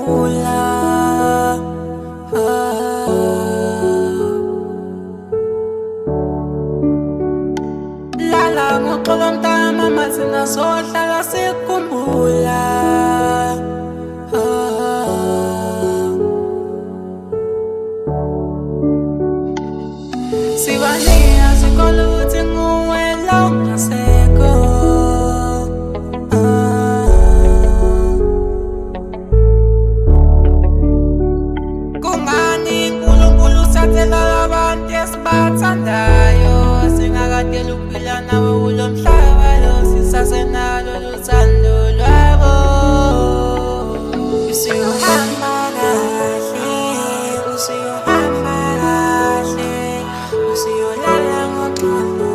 sikhumbula lala ngoxolo mntama mathina sohlala sikhumbula Sibania sikolo ukuthi nguwe la ungasekho Kungani uNkulunkulu uthathela abantu esibathandayo singakadeli ukuphila nawe kulo mhlaba lo sisasenalo luthando lwabo Usuhamba kahle usuhamba kahle usiyolala ngoxolo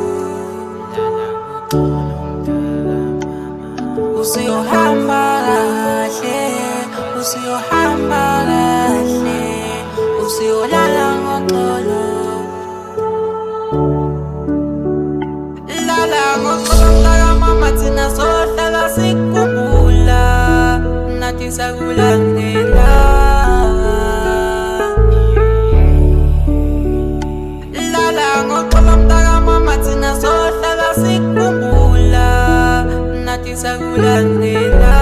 usuhamba kahle usuhamba kahle usiyolala ngoxolo lala ngoxolo mntaka mama thina sohlala sikhumbula nathi sakulandela lala ngoxolo mntaka mama thina sohlala sikhumbula nathi sakulandela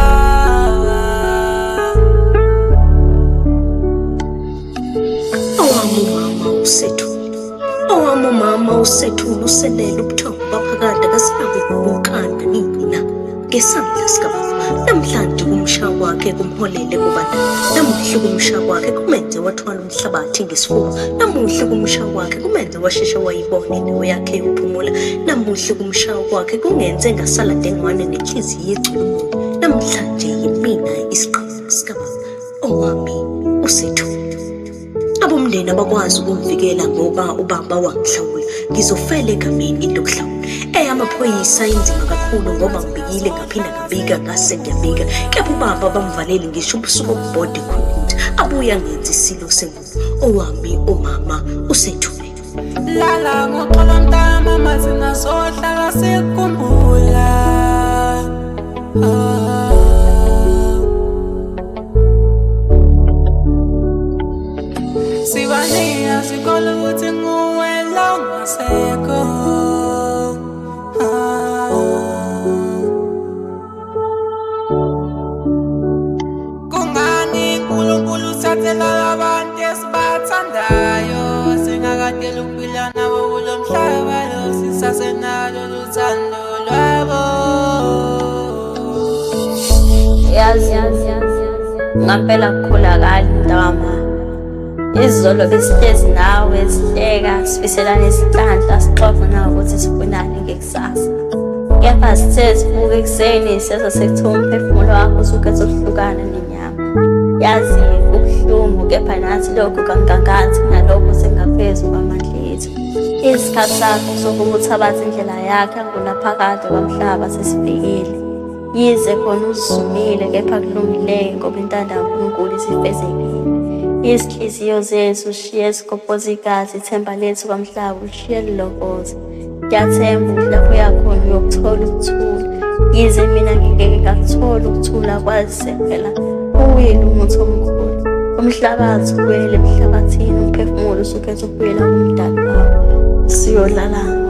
Owami umama usethule uselela ubuthongo baphakade kasinabe kubukana nina ngesandla sikababa namhlanje kumsha kwakhe kumholele kubanda namuhle kumsha kwakhe kumenze wathwala umhlabathi ngesifuba namuhle kumsha kwakhe kumenze washesha wayibona indawo yakhe yokuphumula namuhle kumsha kwakhe kungenze ngasala dengwane nenhliziyo eculumo namhlanje yimina isiqhamo sikababa owami usethule Abomndeni abakwazi ukumvikela ngoba ubaba wangihlawula ngizofela egameni lokuhlawula amaphoyisa inzima kakhulu ngoba ngibikile ngaphinda ngabika ngase ngiyabika kepha ubaba bamvaleli ngisho ubusuku obubode khona abuya ngenza isilo sengubo owami umama usethule lala ngoxolo mntama mathina sohlala sikhumbula Sibania sikolo ukuthi nguwe la ungasekho Kungani uNkulunkulu uthathela abantu esibathandayo singakadeli ukuphila nabo kulo mhlaba lo sisasenalo luthando lwabo Yazi ngampela kukhulakala ntama Izolo besihlezi nawe sihleka sifiselana isihlanhla sixoxa nawe ukuthi sifunani ngekusasa kepha sithe sivuka ekuseni seza sekuthiwa umphefumulo wakho usukhetha ukuhlukana nenyama yazi kubuhlungu kepha nathi lokho kangangathi nalokho sengaphezu kwamandla ethu isikhathi sakho sokuba uthabathe indlela yakhe angunaphakade kwamhlaba sesifikile yize khona uzizumile kepha kulungile ngoba intando kaNkulunkulu isifezekile Izinhliziyo zethu ushiye sigobhoza igazi ithemba lethu kwamhlaba ushiye lilokoza Ngiyathemba lapho uyakhona uyokuthola ukuthula yize mina ngingeke ngakuthola ukuthula kwazi phela uyile umuntu omkhulu umhlabathi uwele emhlabathini umphefumulo usukhetha ukubuyela kumdali wakho siyolala